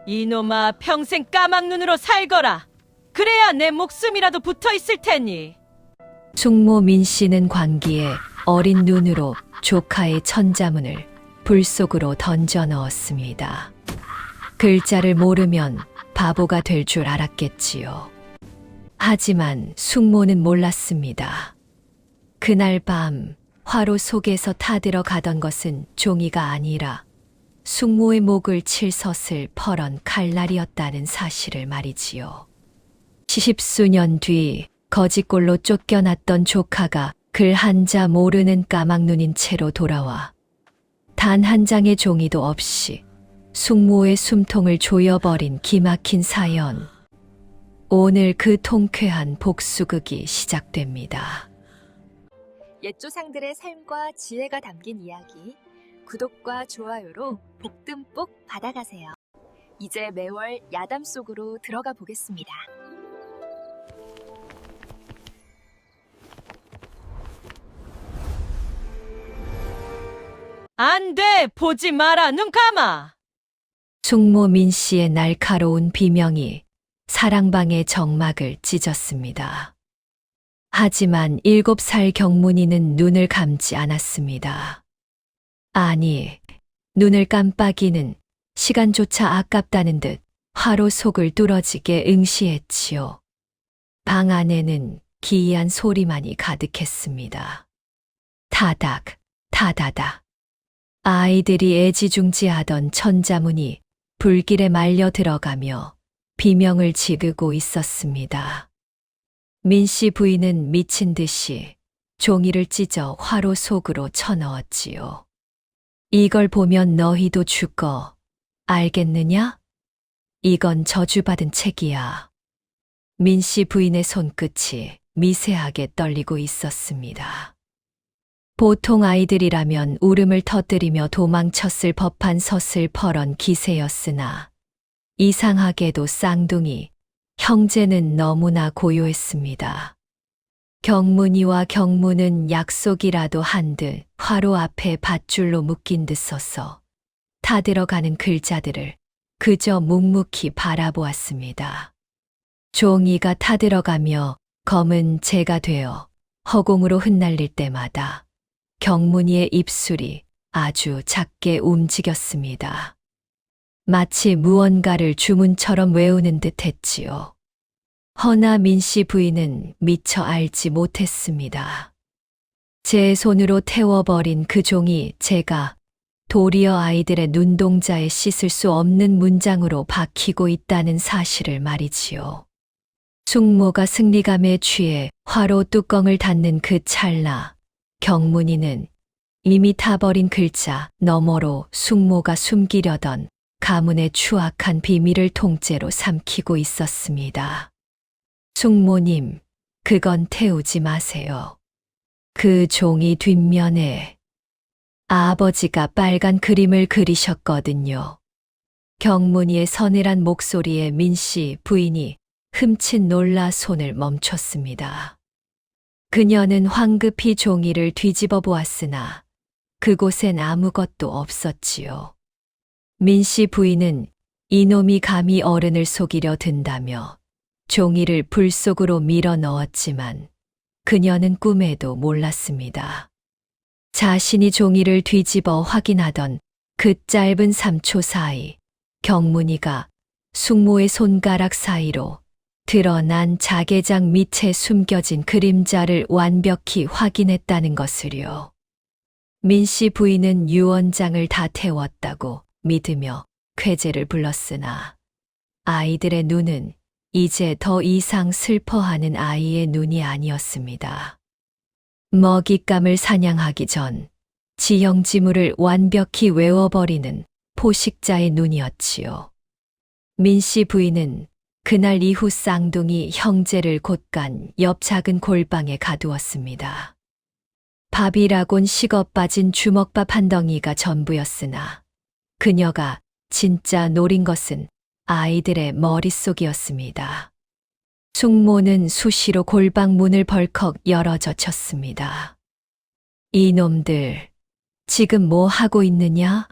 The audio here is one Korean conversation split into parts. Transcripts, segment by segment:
이놈아, 평생 까막 눈으로 살거라. 그래야 내 목숨이라도 붙어 있을 테니. 숙모 민씨는 광기에 어린 눈으로 조카의 천자문을 불 속으로 던져 넣었습니다. 글자를 모르면 바보가 될 줄 알았겠지요. 하지만 숙모는 몰랐습니다. 그날 밤 화로 속에서 타들어가던 것은 종이가 아니라 숙모의 목을 칠 섯을 퍼런 칼날이었다는 사실을 말이지요. 10수년 뒤 거지꼴로 쫓겨났던 조카가 글 한자 모르는 까막눈인 채로 돌아와 단 한 장의 종이도 없이 숙모의 숨통을 조여버린 기막힌 사연. 오늘 그 통쾌한 복수극이 시작됩니다. 옛 조상들의 삶과 지혜가 담긴 이야기, 구독과 좋아요로 복 듬뿍 받아가세요. 이제 매월 야담 속으로 들어가 보겠습니다. 안 돼! 보지 마라! 눈 감아! 숙모 민씨의 날카로운 비명이 사랑방의 정막을 찢었습니다. 하지만 7살 경문이는 눈을 감지 않았습니다. 아니, 눈을 깜빡이는 시간조차 아깝다는 듯 화로 속을 뚫어지게 응시했지요. 방 안에는 기이한 소리만이 가득했습니다. 타닥, 타다닥. 아이들이 애지중지하던 천자문이 불길에 말려 들어가며 비명을 지르고 있었습니다. 민씨 부인은 미친 듯이 종이를 찢어 화로 속으로 쳐넣었지요. 이걸 보면 너희도 죽어. 알겠느냐? 이건 저주받은 책이야. 민씨 부인의 손끝이 미세하게 떨리고 있었습니다. 보통 아이들이라면 울음을 터뜨리며 도망쳤을 법한 섯을 퍼런 기세였으나 이상하게도 쌍둥이 형제는 너무나 고요했습니다. 경문이와 경문은 약속이라도 한 듯 화로 앞에 밧줄로 묶인 듯 서서 타들어가는 글자들을 그저 묵묵히 바라보았습니다. 종이가 타들어가며 검은 재가 되어 허공으로 흩날릴 때마다 경문이의 입술이 아주 작게 움직였습니다. 마치 무언가를 주문처럼 외우는 듯 했지요. 허나 민씨 부인은 미처 알지 못했습니다. 제 손으로 태워버린 그 종이 제가 도리어 아이들의 눈동자에 씻을 수 없는 문장으로 박히고 있다는 사실을 말이지요. 숙모가 승리감에 취해 화로 뚜껑을 닫는 그 찰나 경문이는 이미 타버린 글자 너머로 숙모가 숨기려던 가문의 추악한 비밀을 통째로 삼키고 있었습니다. 숙모님, 그건 태우지 마세요. 그 종이 뒷면에 아버지가 빨간 그림을 그리셨거든요. 경문이의 서늘한 목소리에 민씨 부인이 흠칫 놀라 손을 멈췄습니다. 그녀는 황급히 종이를 뒤집어 보았으나 그곳엔 아무것도 없었지요. 민씨 부인은 이놈이 감히 어른을 속이려 든다며 종이를 불 속으로 밀어 넣었지만 그녀는 꿈에도 몰랐습니다. 자신이 종이를 뒤집어 확인하던 그 짧은 3초 사이 경문이가 숙모의 손가락 사이로 드러난 자개장 밑에 숨겨진 그림자를 완벽히 확인했다는 것을요. 민씨 부인은 유언장을 다 태웠다고 믿으며 쾌재를 불렀으나 아이들의 눈은 이제 더 이상 슬퍼하는 아이의 눈이 아니었습니다. 먹잇감을 사냥하기 전 지형지물을 완벽히 외워버리는 포식자의 눈이었지요. 민씨 부인은 그날 이후 쌍둥이 형제를 곧간 옆 작은 골방에 가두었습니다. 밥이라곤 식어 빠진 주먹밥 한 덩이가 전부였으나 그녀가 진짜 노린 것은 아이들의 머릿속이었습니다. 숙모는 수시로 골방 문을 벌컥 열어젖혔습니다. 이놈들, 지금 뭐 하고 있느냐?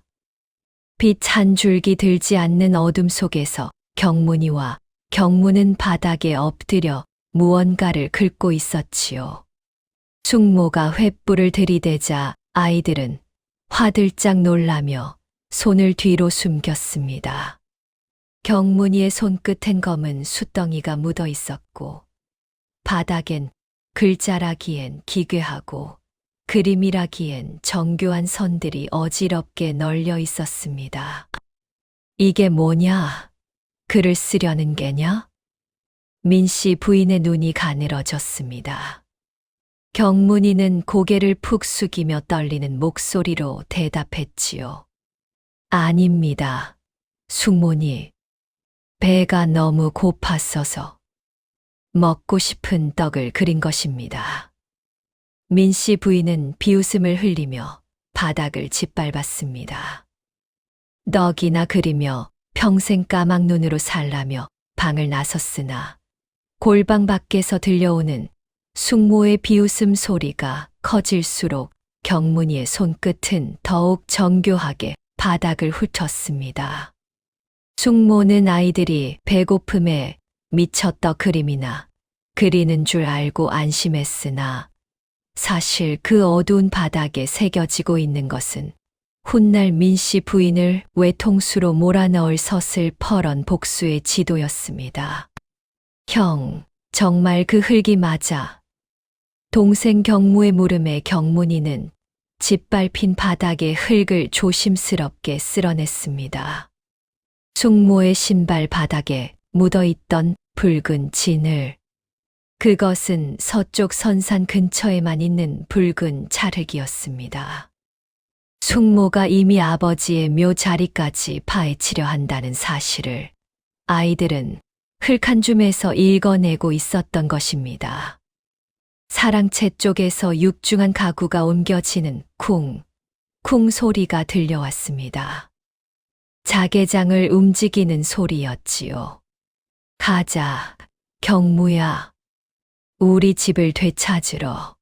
빛 한 줄기 들지 않는 어둠 속에서 경문이와 경문은 바닥에 엎드려 무언가를 긁고 있었지요. 숙모가 횃불을 들이대자 아이들은 화들짝 놀라며 손을 뒤로 숨겼습니다. 경문이의 손끝엔 검은 숫덩이가 묻어 있었고 바닥엔 글자라기엔 기괴하고 그림이라기엔 정교한 선들이 어지럽게 널려 있었습니다. 이게 뭐냐? 글을 쓰려는 게냐? 민씨 부인의 눈이 가늘어졌습니다. 경문이는 고개를 푹 숙이며 떨리는 목소리로 대답했지요. 아닙니다. 숙모니, 배가 너무 고팠어서 먹고 싶은 떡을 그린 것입니다. 민씨 부인은 비웃음을 흘리며 바닥을 짓밟았습니다. 떡이나 그리며 평생 까막 눈으로 살라며 방을 나섰으나 골방 밖에서 들려오는 숙모의 비웃음 소리가 커질수록 경문이의 손끝은 더욱 정교하게 바닥을 훑었습니다. 숙모는 아이들이 배고픔에 미쳐 떡 그림이나 그리는 줄 알고 안심했으나 사실 그 어두운 바닥에 새겨지고 있는 것은 훗날 민씨 부인을 외통수로 몰아넣을 서슬퍼런 복수의 지도였습니다. 형, 정말 그 흙이 맞아. 동생 경무의 물음에 경문이는 짓밟힌 바닥의 흙을 조심스럽게 쓸어냈습니다. 숙모의 신발 바닥에 묻어있던 붉은 진을. 그것은 서쪽 선산 근처에만 있는 붉은 찰흙이었습니다. 숙모가 이미 아버지의 묘 자리까지 파헤치려 한다는 사실을 아이들은 흙 한 줌에서 읽어내고 있었던 것입니다. 사랑채 쪽에서 육중한 가구가 옮겨지는 쿵, 쿵 소리가 들려왔습니다. 자개장을 움직이는 소리였지요. 가자, 경무야. 우리 집을 되찾으러.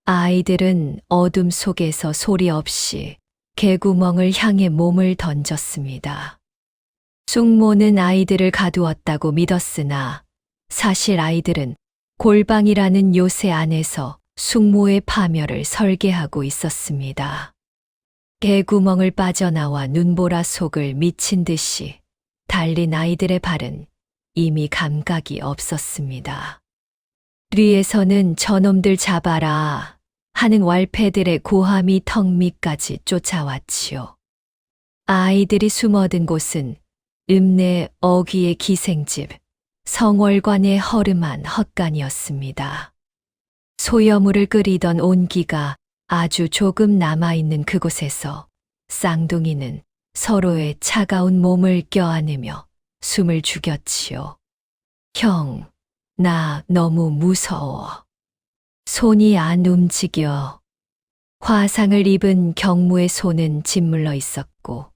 아이들은 어둠 속에서 소리 없이 개구멍을 향해 몸을 던졌습니다. 숙모는 아이들을 가두었다고 믿었으나 사실 아이들은 골방이라는 요새 안에서 숙모의 파멸을 설계하고 있었습니다. 개구멍을 빠져나와 눈보라 속을 미친 듯이 달린 아이들의 발은 이미 감각이 없었습니다. 뒤에서는 저놈들 잡아라 하는 왈패들의 고함이 턱 밑까지 쫓아왔지요. 아이들이 숨어든 곳은 읍내 어귀의 기생집, 성월관의 허름한 헛간이었습니다. 소여물을 끓이던 온기가 아주 조금 남아있는 그곳에서 쌍둥이는 서로의 차가운 몸을 껴안으며 숨을 죽였지요. 형, 나 너무 무서워. 손이 안 움직여. 화상을 입은 경무의 손은 짓물러 있었고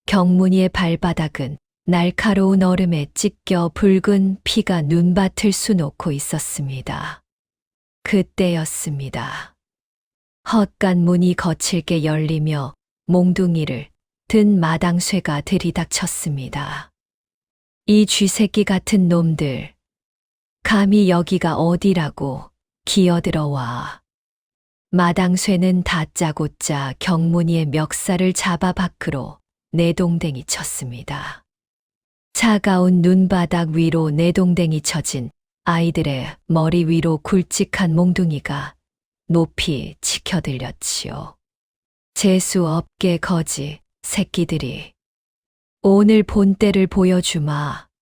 경문이의 발바닥은 날카로운 얼음에 찢겨 붉은 피가 눈밭을 수놓고 있었습니다. 그때였습니다. 헛간 문이 거칠게 열리며 몽둥이를 든 마당쇠가 들이닥쳤습니다. 이 쥐새끼 같은 놈들, 감히 여기가 어디라고 기어들어와. 마당쇠는 다짜고짜 경문이의 멱살을 잡아 밖으로 내동댕이 쳤습니다. 차가운 눈바닥 위로 내동댕이 쳐진 아이들의 머리 위로 굵직한 몽둥이가 높이 치켜들렸지요. 재수 없게 거지 새끼들이. 오늘 본때를 보여주마.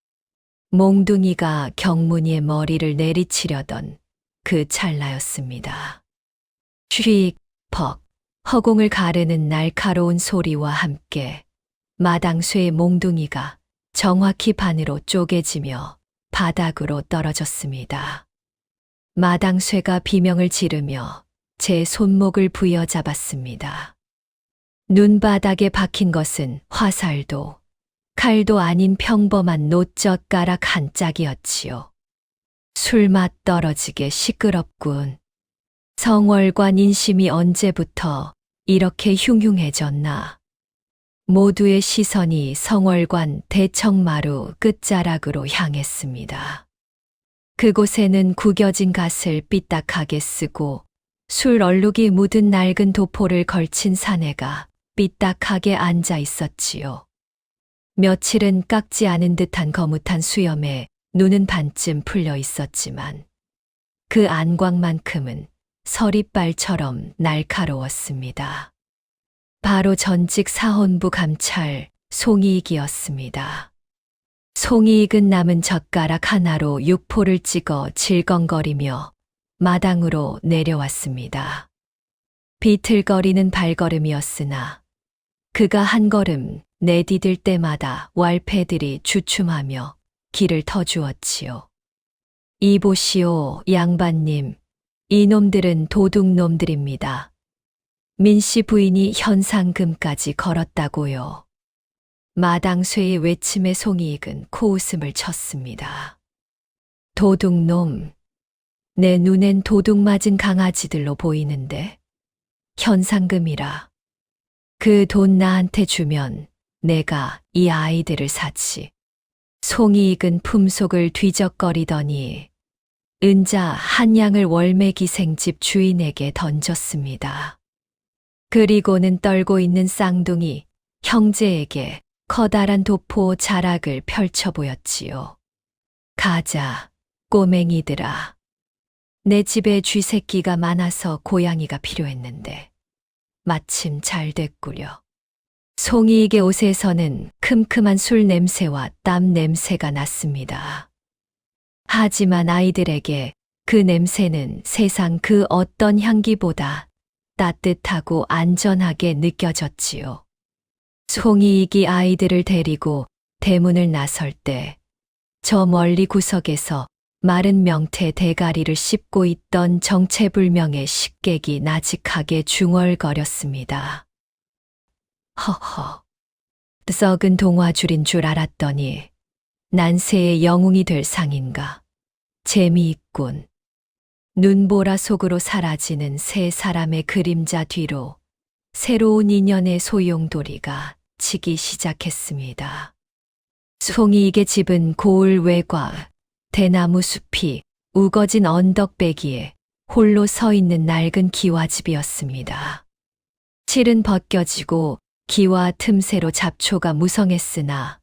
몽둥이가 경문이의 머리를 내리치려던 그 찰나였습니다. 쥐익, 퍽, 허공을 가르는 날카로운 소리와 함께 마당쇠의 몽둥이가 정확히 반으로 쪼개지며 바닥으로 떨어졌습니다. 마당쇠가 비명을 지르며 제 손목을 부여잡았습니다. 눈바닥에 박힌 것은 화살도 칼도 아닌 평범한 노젓가락 한 짝이었지요. 술맛 떨어지게 시끄럽군. 성월관 인심이 언제부터 이렇게 흉흉해졌나. 모두의 시선이 성월관 대청마루 끝자락으로 향했습니다. 그곳에는 구겨진 갓을 삐딱하게 쓰고 술 얼룩이 묻은 낡은 도포를 걸친 사내가 삐딱하게 앉아 있었지요. 며칠은 깎지 않은 듯한 거뭇한 수염에 눈은 반쯤 풀려 있었지만 그 안광만큼은 서리빨처럼 날카로웠습니다. 바로 전직 사헌부 감찰 송이익이었습니다. 송이익은 남은 젓가락 하나로 육포를 찍어 질겅거리며 마당으로 내려왔습니다. 비틀거리는 발걸음이었으나 그가 한 걸음 내디딜 때마다 왈패들이 주춤하며 길을 터주었지요. 이보시오, 양반님. 이놈들은 도둑놈들입니다. 민씨 부인이 현상금까지 걸었다고요. 마당쇠의 외침에 송이익은 코웃음을 쳤습니다. 도둑놈. 내 눈엔 도둑 맞은 강아지들로 보이는데 현상금이라. 그 돈 나한테 주면 내가 이 아이들을 사치. 송이익은 품속을 뒤적거리더니 은자 한 양을 월매기생집 주인에게 던졌습니다. 그리고는 떨고 있는 쌍둥이 형제에게 커다란 도포 자락을 펼쳐 보였지요. 가자, 꼬맹이들아. 내 집에 쥐새끼가 많아서 고양이가 필요했는데 마침 잘 됐구려. 송이익의 옷에서는 큼큼한 술 냄새와 땀 냄새가 났습니다. 하지만 아이들에게 그 냄새는 세상 그 어떤 향기보다 따뜻하고 안전하게 느껴졌지요. 송이익이 아이들을 데리고 대문을 나설 때 저 멀리 구석에서 마른 명태 대가리를 씹고 있던 정체불명의 식객이 나직하게 중얼거렸습니다. 허허, 썩은 동화줄인 줄 알았더니 난세의 영웅이 될 상인가. 재미있군. 눈보라 속으로 사라지는 세 사람의 그림자 뒤로 새로운 인연의 소용돌이가 치기 시작했습니다. 송이익의 집은 고을 외곽, 대나무 숲이 우거진 언덕배기에 홀로 서 있는 낡은 기와집이었습니다. 실은 벗겨지고 기와 틈새로 잡초가 무성했으나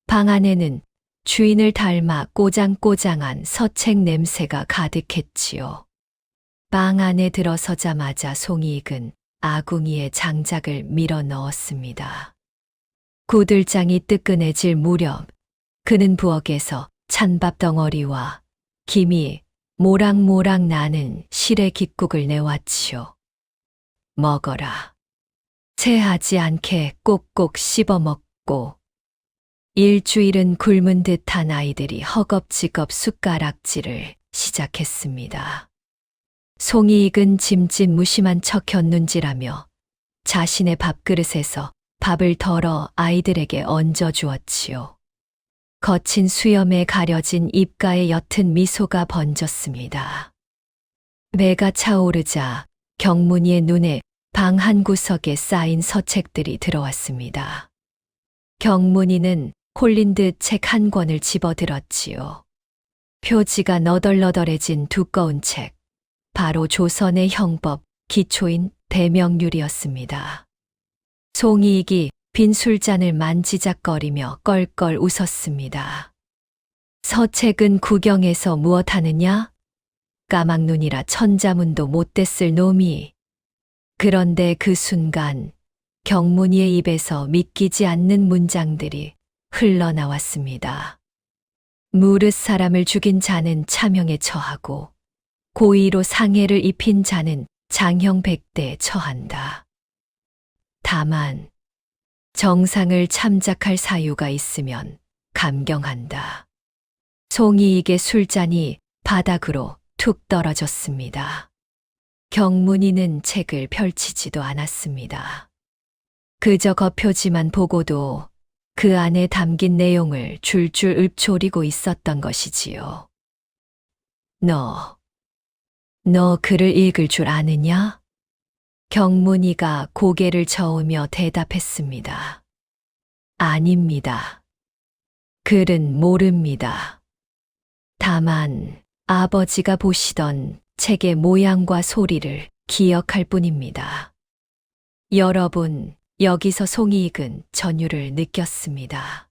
방 안에는 주인을 닮아 꼬장꼬장한 서책 냄새가 가득했지요. 방 안에 들어서자마자 송이익은 아궁이에 장작을 밀어 넣었습니다. 구들장이 뜨끈해질 무렵 그는 부엌에서 찬밥 덩어리와 김이 모락모락 나는 실의 깃국을 내왔지요. 먹어라. 체하지 않게 꼭꼭 씹어 먹고 일주일은 굶은 듯한 아이들이 허겁지겁 숟가락질을 시작했습니다. 송이익은 짐짓 무심한 척 곁눈질하며 자신의 밥그릇에서 밥을 덜어 아이들에게 얹어주었지요. 거친 수염에 가려진 입가에 옅은 미소가 번졌습니다. 배가 차오르자 경문이의 눈에 방 한 구석에 쌓인 서책들이 들어왔습니다. 경문이는 홀린 듯 책 한 권을 집어들었지요. 표지가 너덜너덜해진 두꺼운 책, 바로 조선의 형법 기초인 대명률이었습니다. 송이익이 빈 술잔을 만지작거리며 껄껄 웃었습니다. 서책은 구경해서 무엇하느냐? 까막눈이라 천자문도 못됐을 놈이. 그런데 그 순간 경문이의 입에서 믿기지 않는 문장들이 흘러나왔습니다. 무릇 사람을 죽인 자는 차명에 처하고 고의로 상해를 입힌 자는 장형 100대에 처한다. 다만 정상을 참작할 사유가 있으면 감경한다. 송이익의 술잔이 바닥으로 툭 떨어졌습니다. 경문이는 책을 펼치지도 않았습니다. 그저 겉표지만 보고도 그 안에 담긴 내용을 줄줄 읊조리고 있었던 것이지요. 너 글을 읽을 줄 아느냐? 경문이가 고개를 저으며 대답했습니다. 아닙니다. 글은 모릅니다. 다만 아버지가 보시던 책의 모양과 소리를 기억할 뿐입니다. 여러분, 여기서 송이익은 전율을 느꼈습니다.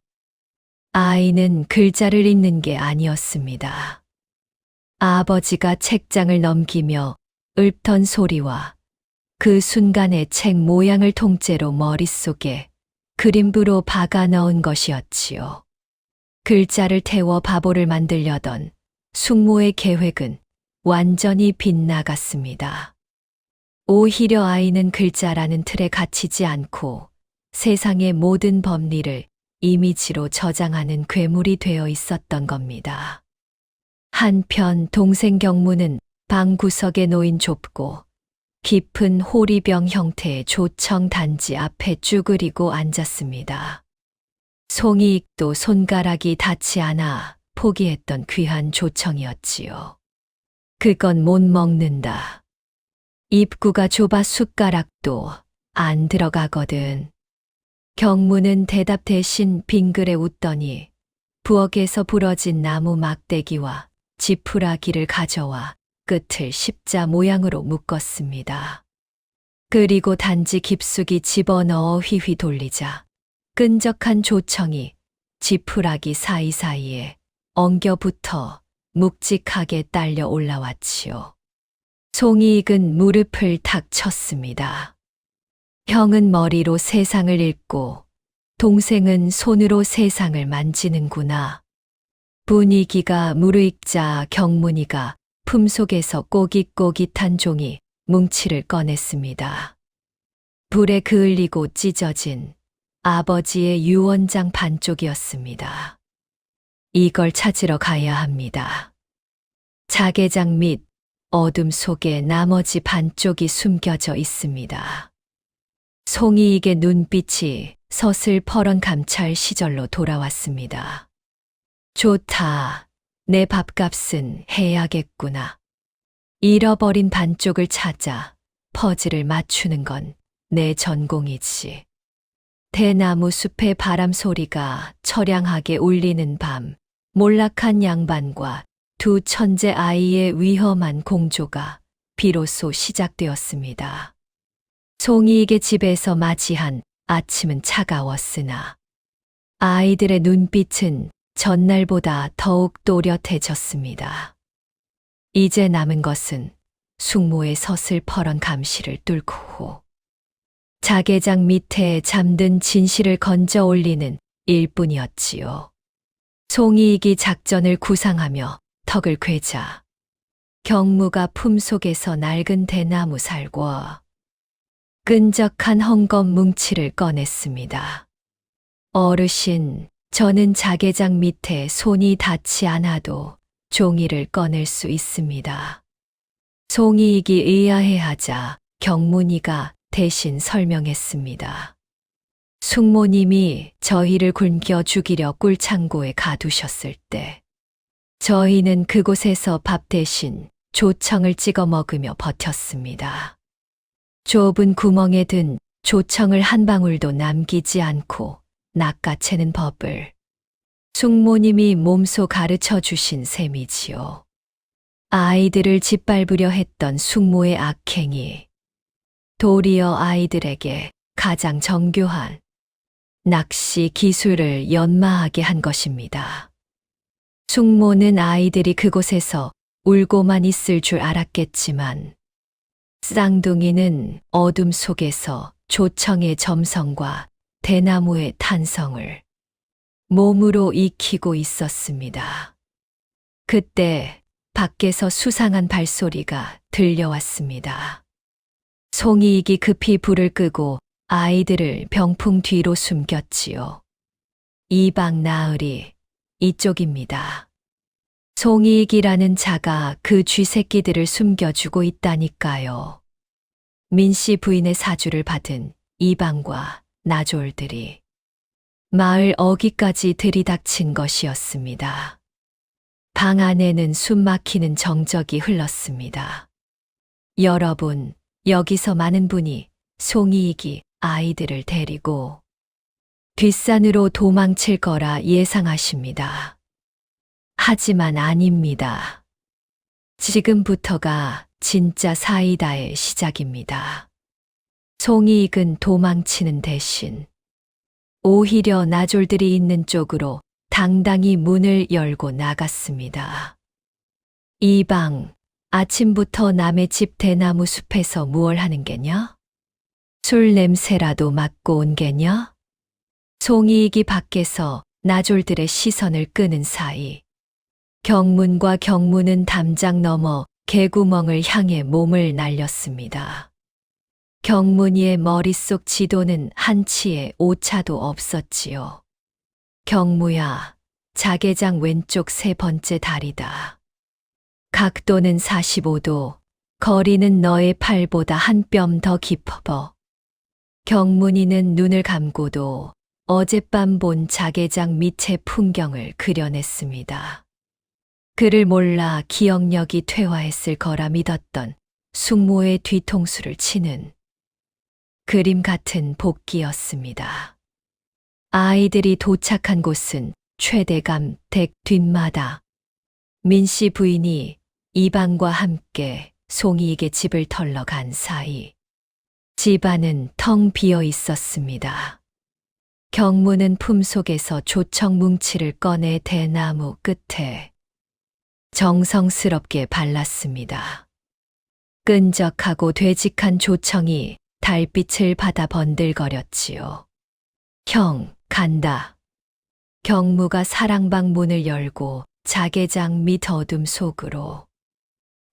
아이는 글자를 읽는 게 아니었습니다. 아버지가 책장을 넘기며 읊던 소리와 그 순간의 책 모양을 통째로 머릿속에 그림부로 박아 넣은 것이었지요. 글자를 태워 바보를 만들려던 숙모의 계획은 완전히 빗나갔습니다. 오히려 아이는 글자라는 틀에 갇히지 않고 세상의 모든 법리를 이미지로 저장하는 괴물이 되어 있었던 겁니다. 한편 동생 경무는 방 구석에 놓인 좁고 깊은 호리병 형태의 조청 단지 앞에 쭈그리고 앉았습니다. 송이익도 손가락이 닿지 않아 포기했던 귀한 조청이었지요. 그건 못 먹는다. 입구가 좁아 숟가락도 안 들어가거든. 경무는 대답 대신 빙그레 웃더니 부엌에서 부러진 나무 막대기와 지푸라기를 가져와 끝을 십자 모양으로 묶었습니다. 그리고 단지 깊숙이 집어넣어 휘휘 돌리자 끈적한 조청이 지푸라기 사이사이에 엉겨붙어 묵직하게 딸려 올라왔지요. 송이익은 무릎을 탁 쳤습니다. 형은 머리로 세상을 읽고 동생은 손으로 세상을 만지는구나. 분위기가 무르익자 경문이가 품속에서 꼬깃꼬깃한 종이 뭉치를 꺼냈습니다. 불에 그을리고 찢어진 아버지의 유언장 반쪽이었습니다. 이걸 찾으러 가야 합니다. 자개장 및 어둠 속에 나머지 반쪽이 숨겨져 있습니다. 송이익의 눈빛이 서슬퍼런 감찰 시절로 돌아왔습니다. 좋다. 내 밥값은 해야겠구나. 잃어버린 반쪽을 찾아 퍼즐을 맞추는 건 내 전공이지. 대나무 숲의 바람 소리가 처량하게 울리는 밤, 몰락한 양반과 두 천재 아이의 위험한 공조가 비로소 시작되었습니다. 송이익의 집에서 맞이한 아침은 차가웠으나 아이들의 눈빛은 전날보다 더욱 또렷해졌습니다. 이제 남은 것은 숙모의 서슬퍼런 감시를 뚫고 자개장 밑에 잠든 진실을 건져 올리는 일뿐이었지요. 송이익이 작전을 구상하며 턱을 괴자 경무가 품속에서 낡은 대나무 살과 끈적한 헝겊 뭉치를 꺼냈습니다. 어르신, 저는 자개장 밑에 손이 닿지 않아도 종이를 꺼낼 수 있습니다. 송이익이 의아해하자 경문이가 대신 설명했습니다. 숙모님이 저희를 굶겨 죽이려 꿀창고에 가두셨을 때 저희는 그곳에서 밥 대신 조청을 찍어 먹으며 버텼습니다. 좁은 구멍에 든 조청을 한 방울도 남기지 않고 낚아채는 법을 숙모님이 몸소 가르쳐 주신 셈이지요. 아이들을 짓밟으려 했던 숙모의 악행이 도리어 아이들에게 가장 정교한 낚시 기술을 연마하게 한 것입니다. 숙모는 아이들이 그곳에서 울고만 있을 줄 알았겠지만 쌍둥이는 어둠 속에서 조청의 점성과 대나무의 탄성을 몸으로 익히고 있었습니다. 그때 밖에서 수상한 발소리가 들려왔습니다. 송이익이 급히 불을 끄고 아이들을 병풍 뒤로 숨겼지요. 이방 나으리, 이쪽입니다. 송이익이라는 자가 그 쥐새끼들을 숨겨주고 있다니까요. 민씨 부인의 사주를 받은 이방과 나졸들이 마을 어귀까지 들이닥친 것이었습니다. 방 안에는 숨막히는 정적이 흘렀습니다. 여러분, 여기서 많은 분이 송이익이 아이들을 데리고 뒷산으로 도망칠 거라 예상하십니다. 하지만 아닙니다. 지금부터가 진짜 사이다의 시작입니다. 송이익은 도망치는 대신 오히려 나졸들이 있는 쪽으로 당당히 문을 열고 나갔습니다. 이방, 아침부터 남의 집 대나무 숲에서 무얼 하는 게냐? 술 냄새라도 맡고 온 게냐? 송이익이 밖에서 나졸들의 시선을 끄는 사이 경문과 경문은 담장 너머 개구멍을 향해 몸을 날렸습니다. 경문이의 머릿속 지도는 한치의 오차도 없었지요. 경무야, 자개장 왼쪽 세 번째 다리다. 각도는 45도, 거리는 너의 팔보다 한 뼘 더 깊어. 경문이는 눈을 감고도 어젯밤 본 자개장 밑의 풍경을 그려냈습니다. 그를 몰라 기억력이 퇴화했을 거라 믿었던 숙모의 뒤통수를 치는 그림 같은 복기였습니다. 아이들이 도착한 곳은 최대감 댁 뒷마다. 민씨 부인이 이방과 함께 송이익의 집을 털러 간 사이 집안은 텅 비어 있었습니다. 경무는 품속에서 조청 뭉치를 꺼내 대나무 끝에 정성스럽게 발랐습니다. 끈적하고 되직한 조청이 달빛을 받아 번들거렸지요. 형, 간다. 경무가 사랑방 문을 열고 자개장 밑 어둠 속으로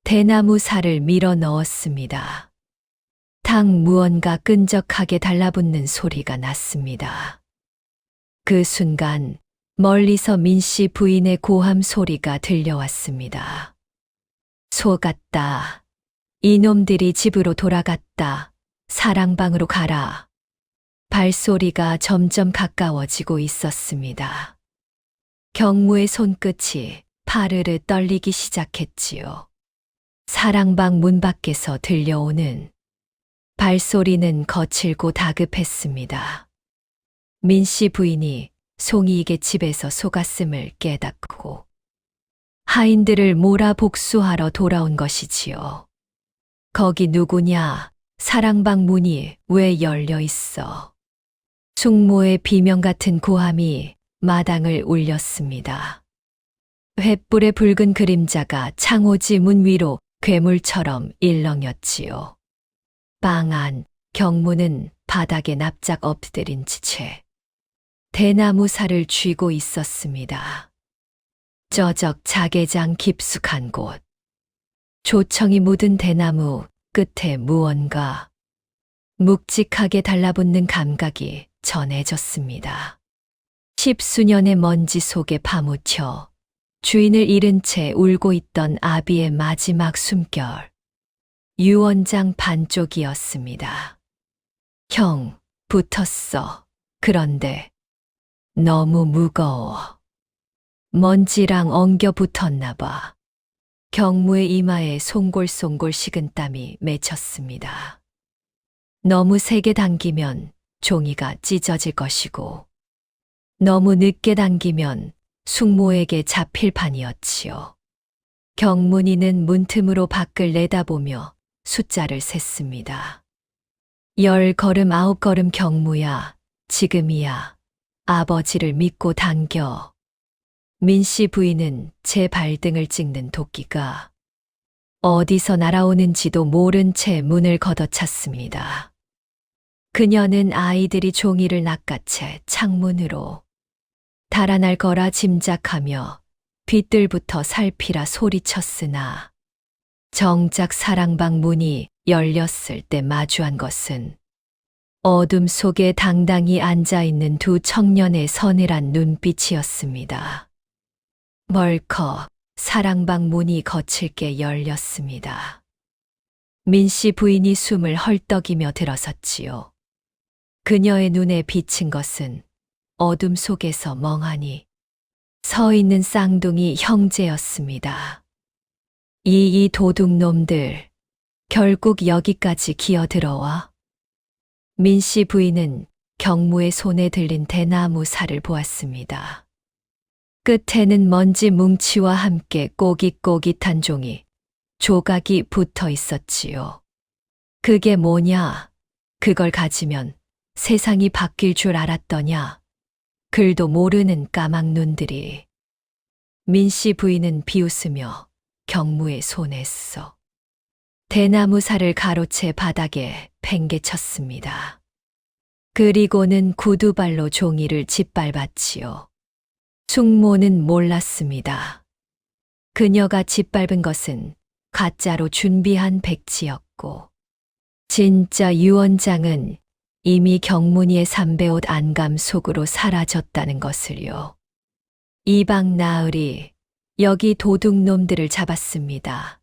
대나무 살을 밀어 넣었습니다. 탁 무언가 끈적하게 달라붙는 소리가 났습니다. 그 순간 멀리서 민씨 부인의 고함 소리가 들려왔습니다. 속았다. 이놈들이 집으로 돌아갔다. 사랑방으로 가라. 발소리가 점점 가까워지고 있었습니다. 경무의 손끝이 파르르 떨리기 시작했지요. 사랑방 문 밖에서 들려오는 발소리는 거칠고 다급했습니다. 민씨 부인이 송이익의 집에서 속았음을 깨닫고 하인들을 몰아 복수하러 돌아온 것이지요. 거기 누구냐? 사랑방 문이 왜 열려 있어? 숙모의 비명 같은 고함이 마당을 울렸습니다. 횃불의 붉은 그림자가 창호지 문 위로 괴물처럼 일렁였지요. 방 안 경무는 바닥에 납작 엎드린 채 대나무 살을 쥐고 있었습니다. 저적 자개장 깊숙한 곳. 조청이 묻은 대나무 끝에 무언가 묵직하게 달라붙는 감각이 전해졌습니다. 십수년의 먼지 속에 파묻혀 주인을 잃은 채 울고 있던 아비의 마지막 숨결. 유언장 반쪽이었습니다. 형, 붙었어. 그런데 너무 무거워. 먼지랑 엉겨 붙었나 봐. 경무의 이마에 송골송골 식은땀이 맺혔습니다. 너무 세게 당기면 종이가 찢어질 것이고 너무 늦게 당기면 숙모에게 잡힐 판이었지요. 경문이는 문틈으로 밖을 내다보며 숫자를 셌습니다. 10걸음 9걸음 경무야, 지금이야. 아버지를 믿고 당겨. 민씨 부인은 제 발등을 찍는 도끼가 어디서 날아오는지도 모른 채 문을 걷어찼습니다. 그녀는 아이들이 종이를 낚아채 창문으로 달아날 거라 짐작하며 뒷뜰부터 살피라 소리쳤으나 정작 사랑방 문이 열렸을 때 마주한 것은 어둠 속에 당당히 앉아있는 두 청년의 서늘한 눈빛이었습니다. 멀컥 사랑방 문이 거칠게 열렸습니다. 민씨 부인이 숨을 헐떡이며 들어섰지요. 그녀의 눈에 비친 것은 어둠 속에서 멍하니 서 있는 쌍둥이 형제였습니다. 이 도둑놈들, 결국 여기까지 기어들어와? 민씨 부인은 경무의 손에 들린 대나무 살을 보았습니다. 끝에는 먼지 뭉치와 함께 꼬깃꼬깃한 종이, 조각이 붙어 있었지요. 그게 뭐냐? 그걸 가지면 세상이 바뀔 줄 알았더냐? 글도 모르는 까막 눈들이. 민씨 부인은 비웃으며 경무의 손에 써 대나무 살을 가로채 바닥에 팽개쳤습니다. 그리고는 구두발로 종이를 짓밟았지요. 숙모는 몰랐습니다. 그녀가 짓밟은 것은 가짜로 준비한 백지였고, 진짜 유언장은 이미 경문이의 삼배옷 안감 속으로 사라졌다는 것을요. 이방 나으리, 여기 도둑놈들을 잡았습니다.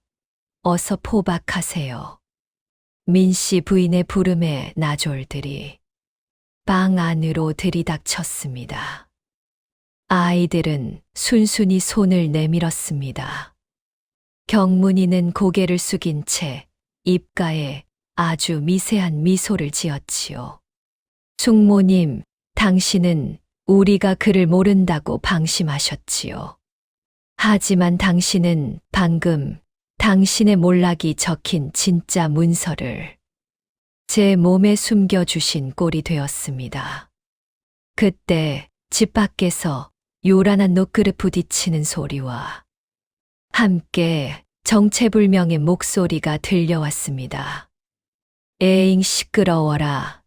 어서 포박하세요. 민씨 부인의 부름에 나졸들이 방 안으로 들이닥쳤습니다. 아이들은 순순히 손을 내밀었습니다. 경문이는 고개를 숙인 채 입가에 아주 미세한 미소를 지었지요. 숙모님, 당신은 우리가 그를 모른다고 방심하셨지요. 하지만 당신은 방금 당신의 몰락이 적힌 진짜 문서를 제 몸에 숨겨주신 꼴이 되었습니다. 그때 집 밖에서 요란한 노크를 부딪히는 소리와 함께 정체불명의 목소리가 들려왔습니다. 에잉 시끄러워라.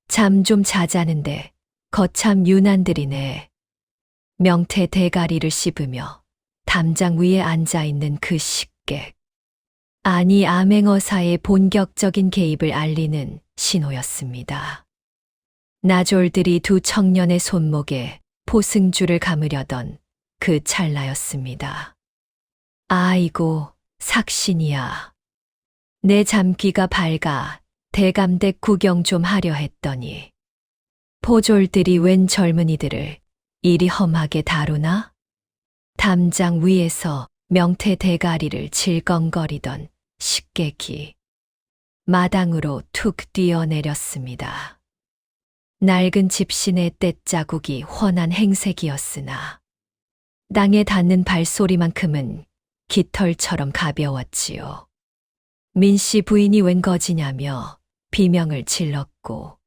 잠 좀 자자는데 거참 유난들이네. 명태 대가리를 씹으며 담장 위에 앉아있는 그 식객. 아니 암행어사의 본격적인 개입을 알리는 신호였습니다. 나졸들이 두 청년의 손목에 포승줄을 감으려던 그 찰나였습니다. 아이고, 삭신이야. 내 잠귀가 밝아 대감댁 구경 좀 하려 했더니 포졸들이 웬 젊은이들을 이리 험하게 다루나? 담장 위에서 명태 대가리를 질겅거리던 식객이 마당으로 툭 뛰어내렸습니다. 낡은 집신의 떼자국이 훤한 행색이었으나 땅에 닿는 발소리만큼은 깃털처럼 가벼웠지요. 민씨 부인이 웬 거지냐며 비명을 질렀고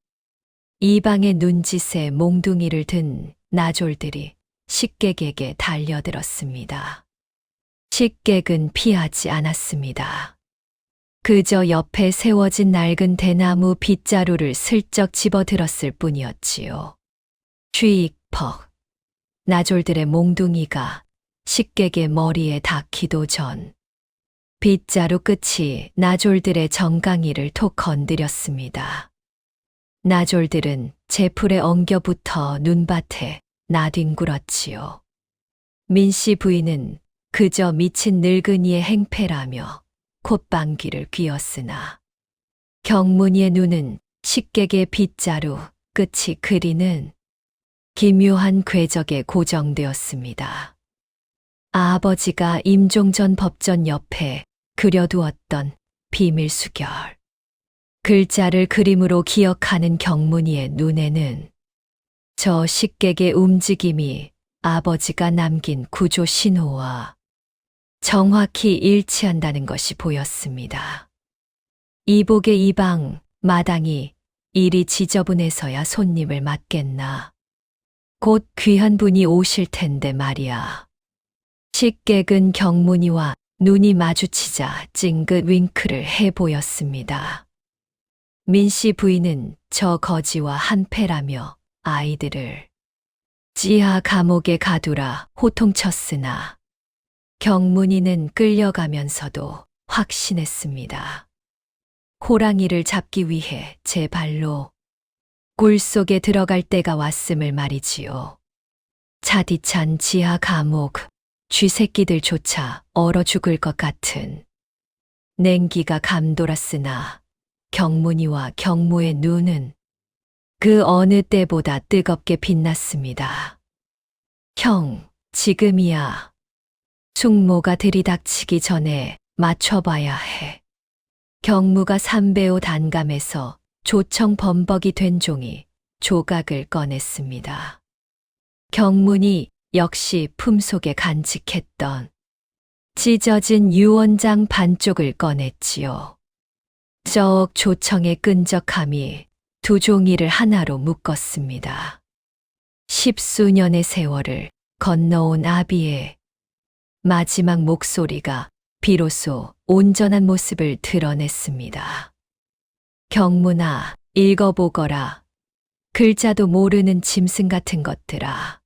이방의 눈짓에 몽둥이를 든 나졸들이 식객에게 달려들었습니다. 식객은 피하지 않았습니다. 그저 옆에 세워진 낡은 대나무 빗자루를 슬쩍 집어들었을 뿐이었지요. 쥐익퍽. 나졸들의 몽둥이가 식객의 머리에 닿기도 전 빗자루 끝이 나졸들의 정강이를 톡 건드렸습니다. 나졸들은 제풀에 엉겨붙어 눈밭에 나뒹굴었지요. 민씨 부인은 그저 미친 늙은이의 행패라며 콧방귀를 뀌었으나 경문이의 눈은 식객의 빗자루 끝이 그리는 기묘한 궤적에 고정되었습니다. 아버지가 임종전 법전 옆에 그려두었던 비밀 수결. 글자를 그림으로 기억하는 경문이의 눈에는 저 식객의 움직임이 아버지가 남긴 구조 신호와 정확히 일치한다는 것이 보였습니다. 이복의 이방 마당이 이리 지저분해서야 손님을 맞겠나. 곧 귀한 분이 오실 텐데 말이야. 식객은 경문이와 눈이 마주치자 찡긋 윙크를 해 보였습니다. 민씨 부인은 저 거지와 한패라며 아이들을 지하 감옥에 가두라 호통쳤으나 경문이는 끌려가면서도 확신했습니다. 호랑이를 잡기 위해 제 발로 굴 속에 들어갈 때가 왔음을 말이지요. 차디찬 지하 감옥, 쥐새끼들조차 얼어 죽을 것 같은 냉기가 감돌았으나 경문이와 경무의 눈은 그 어느 때보다 뜨겁게 빛났습니다. 형, 지금이야. 숙모가 들이닥치기 전에 맞춰봐야 해. 경무가 삼배옷 안감에서 조청 범벅이 된 종이 조각을 꺼냈습니다. 경문이 역시 품속에 간직했던 찢어진 유언장 반쪽을 꺼냈지요. 쩍 조청의 끈적함이 두 종이를 하나로 묶었습니다. 10수년의 세월을 건너온 아비의 마지막 목소리가 비로소 온전한 모습을 드러냈습니다. 경문아, 읽어보거라. 글자도 모르는 짐승 같은 것들아.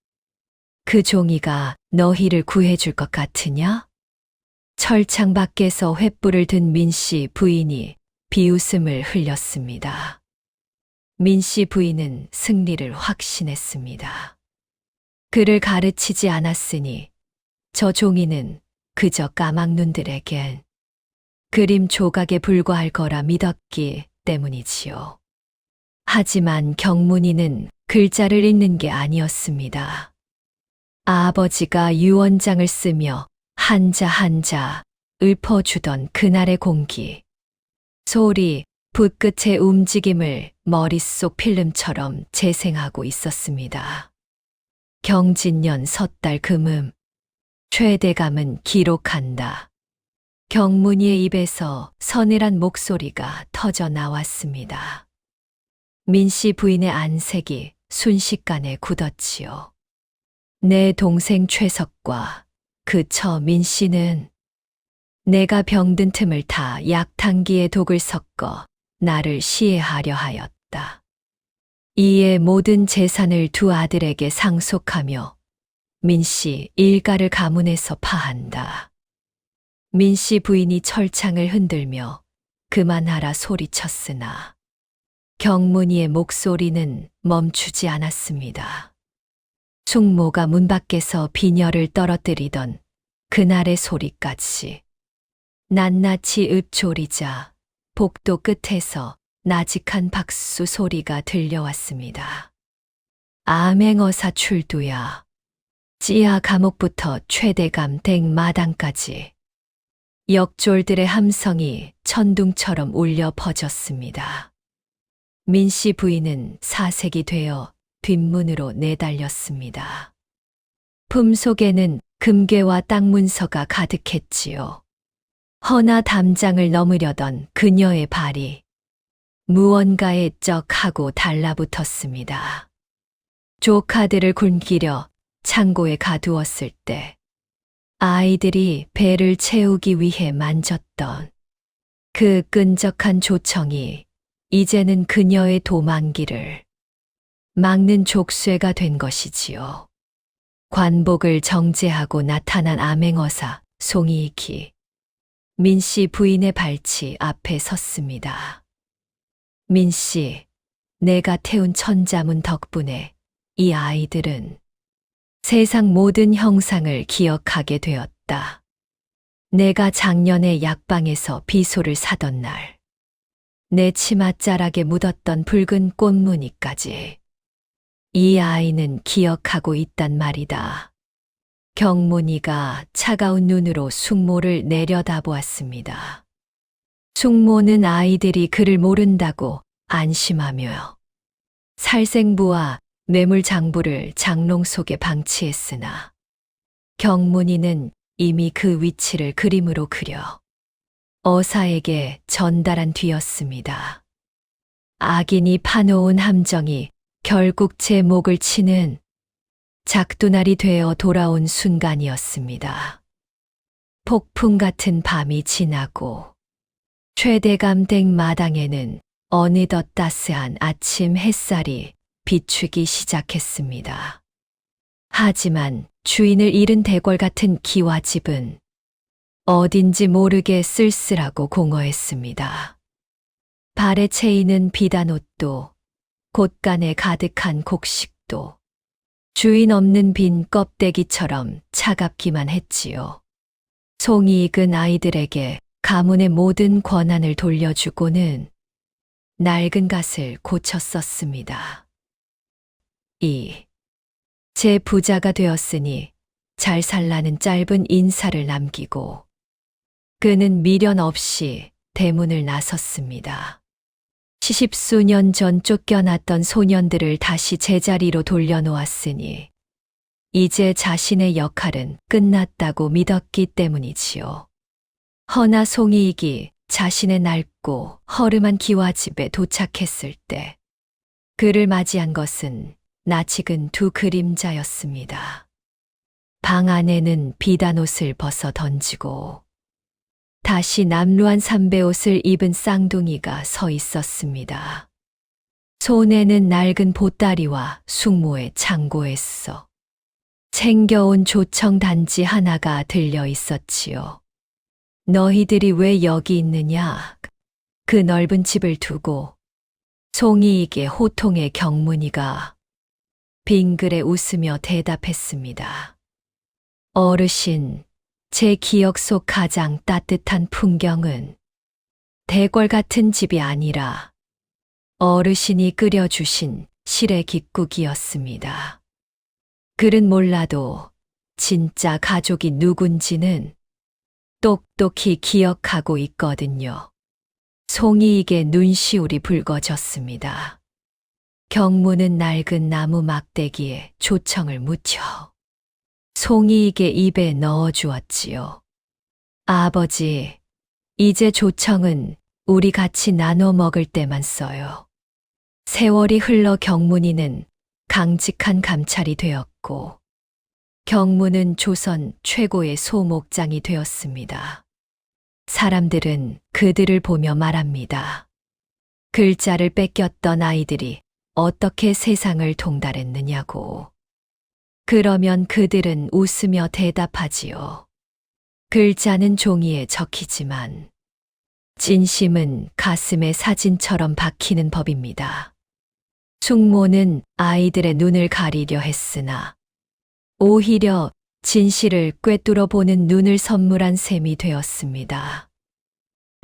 그 종이가 너희를 구해줄 것 같으냐? 철창 밖에서 횃불을 든 민씨 부인이 비웃음을 흘렸습니다. 민씨 부인은 승리를 확신했습니다. 그를 가르치지 않았으니 저 종이는 그저 까막눈들에겐 그림 조각에 불과할 거라 믿었기 때문이지요. 하지만 경문이는 글자를 읽는 게 아니었습니다. 아버지가 유언장을 쓰며 한자 한자 읊어주던 그날의 공기, 소리, 붓끝의 움직임을 머릿속 필름처럼 재생하고 있었습니다. 경진년 섣달 금음, 최대감은 기록한다. 경문이의 입에서 서늘한 목소리가 터져 나왔습니다. 민씨 부인의 안색이 순식간에 굳었지요. 내 동생 최석과 그 처 민씨는 내가 병든 틈을 타 약탕기에 독을 섞어 나를 시해하려 하였다. 이에 모든 재산을 두 아들에게 상속하며 민씨 일가를 가문에서 파한다. 민씨 부인이 철창을 흔들며 그만하라 소리쳤으나 경문이의 목소리는 멈추지 않았습니다. 숙모가 문 밖에서 비녀를 떨어뜨리던 그날의 소리까지 낱낱이 읊조리자 복도 끝에서 나직한 박수 소리가 들려왔습니다. 암행어사 출두야. 찌하 감옥부터 최대감 댁 마당까지 역졸들의 함성이 천둥처럼 울려 퍼졌습니다. 민씨 부인은 사색이 되어 뒷문으로 내달렸습니다. 품속에는 금괴와 땅문서가 가득했지요. 허나 담장을 넘으려던 그녀의 발이 무언가에 쩍 하고 달라붙었습니다. 조카들을 굶기려 창고에 가두었을 때 아이들이 배를 채우기 위해 만졌던 그 끈적한 조청이 이제는 그녀의 도망길을 막는 족쇄가 된 것이지요. 관복을 정제하고 나타난 암행어사 송이익이 민씨 부인의 발치 앞에 섰습니다. 민씨, 내가 태운 천자문 덕분에 이 아이들은 세상 모든 형상을 기억하게 되었다. 내가 작년에 약방에서 비소를 사던 날, 내 치맛자락에 묻었던 붉은 꽃무늬까지 이 아이는 기억하고 있단 말이다. 경문이가 차가운 눈으로 숙모를 내려다보았습니다. 숙모는 아이들이 그를 모른다고 안심하며 살생부와 뇌물장부를 장롱 속에 방치했으나 경문이는 이미 그 위치를 그림으로 그려 어사에게 전달한 뒤였습니다. 악인이 파놓은 함정이 결국 제 목을 치는 작두날이 되어 돌아온 순간이었습니다. 폭풍 같은 밤이 지나고 최대감 댁 마당에는 어느덧 따스한 아침 햇살이 비추기 시작했습니다. 하지만 주인을 잃은 대궐 같은 기와집은 어딘지 모르게 쓸쓸하고 공허했습니다. 발에 채이는 비단 옷도 곳간에 가득한 곡식도 주인 없는 빈 껍데기처럼 차갑기만 했지요. 송이 익은 아이들에게 가문의 모든 권한을 돌려주고는 낡은 갓을 고쳐 썼습니다. 제 부자가 되었으니 잘 살라는 짧은 인사를 남기고 그는 미련 없이 대문을 나섰습니다. 시십수년 전 쫓겨났던 소년들을 다시 제자리로 돌려놓았으니 이제 자신의 역할은 끝났다고 믿었기 때문이지요. 허나 송이익이 자신의 낡고 허름한 기와집에 도착했을 때 그를 맞이한 것은 낯익은 두 그림자였습니다. 방 안에는 비단옷을 벗어 던지고 다시 남루한 삼배옷을 입은 쌍둥이가 서 있었습니다. 손에는 낡은 보따리와 숙모의 창고에서 챙겨온 조청 단지 하나가 들려 있었지요. 너희들이 왜 여기 있느냐? 그 넓은 집을 두고 송이익의 호통의 경문이가 빙그레 웃으며 대답했습니다. 어르신, 제 기억 속 가장 따뜻한 풍경은 대궐 같은 집이 아니라 어르신이 끓여주신 실의 깃국이었습니다. 글은 몰라도 진짜 가족이 누군지는 똑똑히 기억하고 있거든요. 송이익의 눈시울이 붉어졌습니다. 경무는 낡은 나무 막대기에 조청을 묻혀 송이익의 입에 넣어주었지요. 아버지, 이제 조청은 우리 같이 나눠 먹을 때만 써요. 세월이 흘러 경문이는 강직한 감찰이 되었고 경무는 조선 최고의 소목장이 되었습니다. 사람들은 그들을 보며 말합니다. 글자를 뺏겼던 아이들이 어떻게 세상을 통달했느냐고. 그러면 그들은 웃으며 대답하지요. 글자는 종이에 적히지만 진심은 가슴에 사진처럼 박히는 법입니다. 숙모는 아이들의 눈을 가리려 했으나 오히려 진실을 꿰뚫어 보는 눈을 선물한 셈이 되었습니다.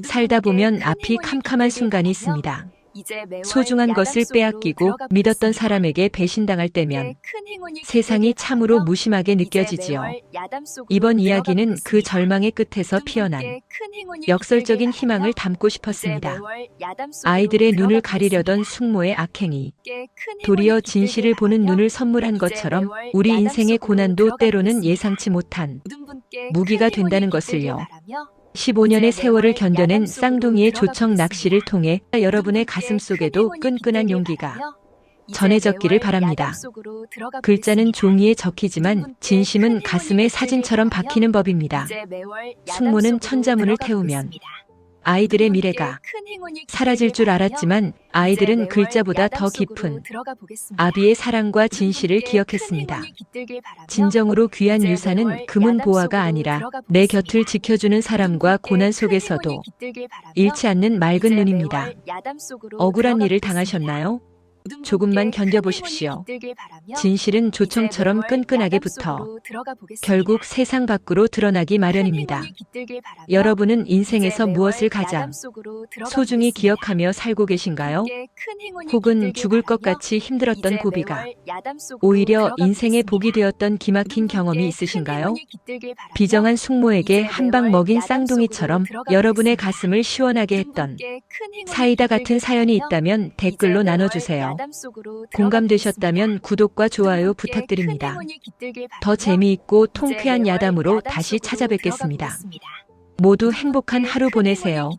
살다 보면 앞이 캄캄한 순간이 있습니다. 소중한 것을 빼앗기고 믿었던 사람에게 배신당할 때면 세상이 참으로 무심하게 느껴지지요. 이번 이야기는 그 절망의 끝에서 피어난 역설적인 희망을 담고 싶었습니다. 아이들의 눈을 가리려던 숙모의 악행이 도리어 진실을 보는 눈을 선물한 것처럼 우리 인생의 고난도 때로는 예상치 못한 무기가 된다는 것을요. 15년의 세월을 견뎌낸 쌍둥이의 조청 낚시를 통해 여러분의 가슴 속에도 끈끈한 용기가 전해졌기를 바랍니다. 글자는 종이에 적히지만 진심은 가슴에 사진처럼 박히는 법입니다. 숙모는 천자문을 태우면 아이들의 미래가 사라질 줄 알았지만 아이들은 글자보다 더 깊은 아비의 사랑과 진실을 기억했습니다. 진정으로 귀한 유산은 금은 보화가 아니라 내 곁을 지켜주는 사람과 고난 속에서도 잃지 않는 맑은 눈입니다. 억울한 일을 당하셨나요? 조금만 견뎌보십시오. 진실은 조청처럼 끈끈하게 붙어 결국 세상 밖으로 드러나기 마련입니다. 여러분은 인생에서 무엇을 가장 소중히 기억하며 살고 계신가요? 혹은 죽을 것 같이 힘들었던 고비가 오히려 인생의 복이 되었던 기막힌 경험이 있으신가요? 비정한 숙모에게 한 방 먹인 쌍둥이처럼 여러분의 가슴을 시원하게 했던 사이다 같은 사연이 있다면 댓글로 나눠주세요. 공감되셨다면 구독과 좋아요 부탁드립니다. 더 재미있고 통쾌한 야담으로 다시 찾아뵙겠습니다. 모두 행복한 하루 보내세요.